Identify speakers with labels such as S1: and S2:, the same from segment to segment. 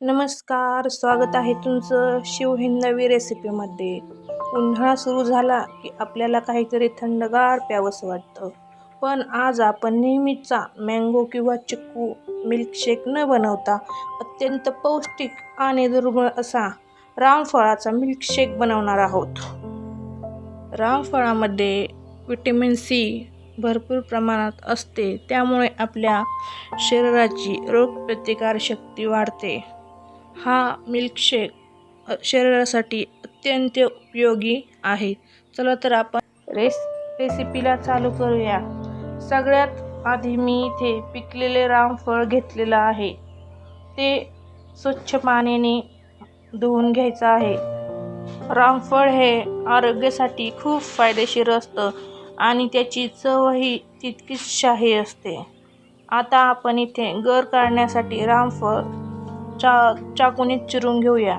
S1: नमस्कार, स्वागत आहे तुमचं शिवहिंदवी रेसिपीमध्ये। उन्हाळा सुरू झाला की आपल्याला काहीतरी थंडगार प्यावंसं वाटतं, पण आज आपण नेहमीचा मँगो किंवा चिक्कू मिल्कशेक न बनवता अत्यंत पौष्टिक आणि दुर्मिळ असा रामफळाचा मिल्कशेक बनवणार आहोत। रामफळामध्ये व्हिटॅमिन सी भरपूर प्रमाणात असते, त्यामुळे आपल्या शरीराची रोगप्रतिकारशक्ती वाढते। हा मिल्कशेक शरीरासाठी अत्यंत उपयोगी आहे। चला तर आपण रेसिपीला चालू करूया। सगळ्यात आधी मी इथे पिकलेले रामफळ घेतलेलं आहे, ते स्वच्छ पाण्याने धुवून घ्यायचं आहे। रामफळ हे आरोग्यासाठी खूप फायदेशीर असतं आणि त्याची चवही तितकीच शाही असते। आता आपण इथे गर काढण्यासाठी रामफळ चाकूने चिरून घेऊया।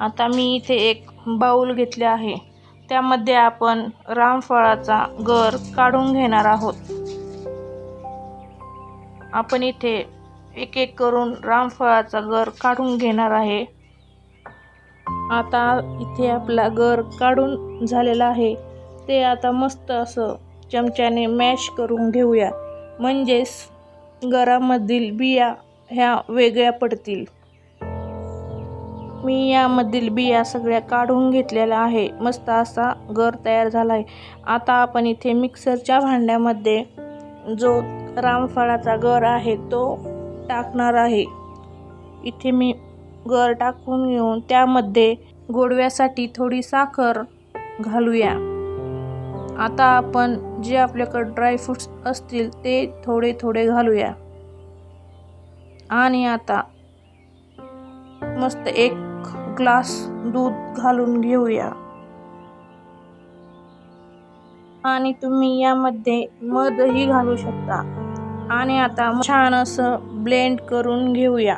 S1: आता मी इथे एक बाउल घेतले आहे, त्यामध्ये आपण रामफळाचा गर काढून घेणार आहोत। आपण इथे एक एक करून रामफळाचा गर काढून घेणार आहे। आता इथे आपला गर काढून झालेला आहे, ते आता मस्त असं चमच्याने मॅश करून घेऊया, म्हणजेच गरामधील बिया ह्या वेगळ्या पडतील। मी यामधील बिया सगळ्या काढून घेतलेल्या आहे। मस्त असा गर तयार झाला आहे। आता आपण इथे मिक्सरच्या भांड्यामध्ये जो रामफळाचा गर आहे तो टाकणार आहे। इथे मी गर टाकून घेऊन त्यामध्ये गोडव्यासाठी थोडी साखर घालूया। आता आपण जे आपल्याकडे ड्रायफ्रुट्स असतील ते थोडे थोडे घालूया आणि आता मस्त एक ग्लास दूध घालून घेऊया आणि तुम्ही यामध्ये मधही घालू शकता आणि आता छान असं ब्लेंड करून घेऊया।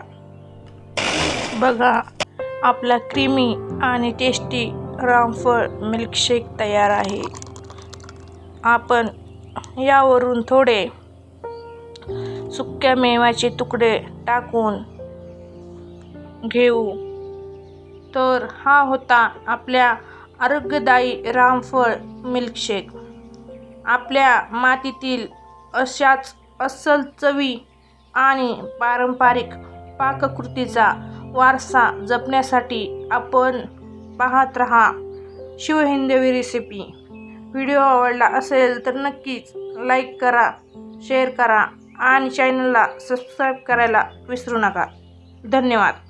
S1: बघा, आपला क्रीमी आणि टेस्टी रामफळ मिल्कशेक तयार आहे। आपण यावरून थोडे सुक्या मेव्याचे तुकडे टाकून घेऊ। तर हा होता आपल्या आरोग्यदायी रामफळ मिल्कशेक। आपल्या मातीतील अशाच अस्सल चवी आणि पारंपरिक पाककृतीचा वारसा जपण्यासाठी आपण पाहत रहा शिवहिंदवी रेसिपी। व्हिडिओ आवडला असेल तर नक्कीच लाईक करा, शेअर करा आणि चॅनलला सबस्क्राईब करायला विसरू नका। धन्यवाद।